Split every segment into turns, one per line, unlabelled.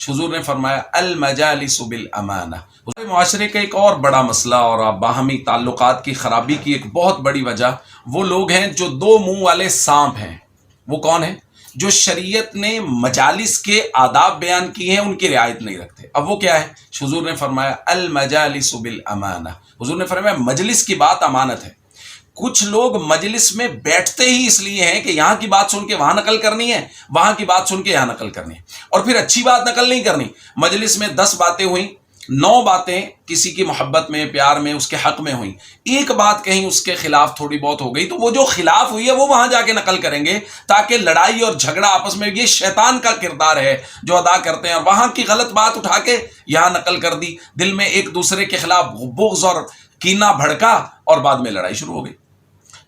हुजूर ने फरमाया अल मजालिसु बिल अमाना। मुआशरे का एक और बड़ा मसला और बाहमी ताल्लुकात की खराबी की एक बहुत बड़ी वजह वो लोग हैं जो दो मुंह वाले सांप हैं। वो कौन है? जो शरीयत ने मजालिस के आदाब बयान किए हैं उनकी रियायत नहीं रखते। अब वो क्या है? हुजूर ने फरमाया अल मजालिसु बिल अमाना। हुजूर ने फरमाया मजलिस की बात अमानत है। कुछ लोग मजलिस में बैठते ही इसलिए हैं कि यहां की बात सुन के वहां नकल करनी है, वहां की बात सुन के यहां नकल करनी है, और फिर अच्छी बात नकल नहीं करनी। मजलिस में 10 बातें हुई, 9 बातें किसी की मोहब्बत में, प्यार में, उसके हक में हुई, एक बात कहीं उसके खिलाफ थोड़ी बहुत हो गई, तो वो जो खिलाफ हुई है वो वहां जाके नकल करेंगे ताकि लड़ाई और झगड़ा आपस में, ये शैतान का किरदार है जो अदा करते हैं। और वहां की गलत बात उठा के यहां नकल कर दी, दिल में एक दूसरे के खिलाफ बुग़्ज़ और कीना भड़का और बाद में लड़ाई शुरू हो गई।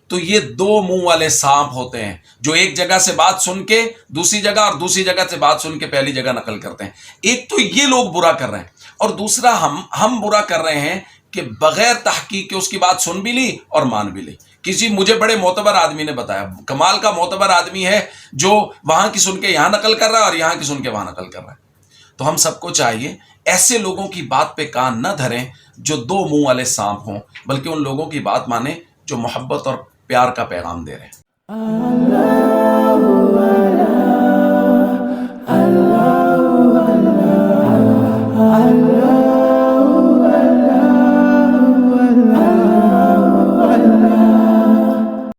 तो ये दो मुंह वाले सांप होते हैं जो एक जगह से बात सुन के दूसरी जगह और दूसरी जगह से बात सुन के पहली जगह नकल करते हैं। एक तो ये लोग बुरा कर रहे हैं और दूसरा हम बुरा कर रहे हैं कि बगैर तहकीक के उसकी बात सुन भी ली और मान भी ली। किसी मुझे बड़े मोतबर आदमी ने बताया, कमाल का मोतबर आदमी है जो वहां की सुन के यहां नकल कर रहा है और यहां की सुन के वहां नकल कर रहा है। तो हम सबको चाहिए ऐसे लोगों की बात पे कान न धरें जो दो मुंह वाले सांप हों, बल्कि उन लोगों की बात माने जो मोहब्बत और प्यार का पैगाम दे रहे हैं।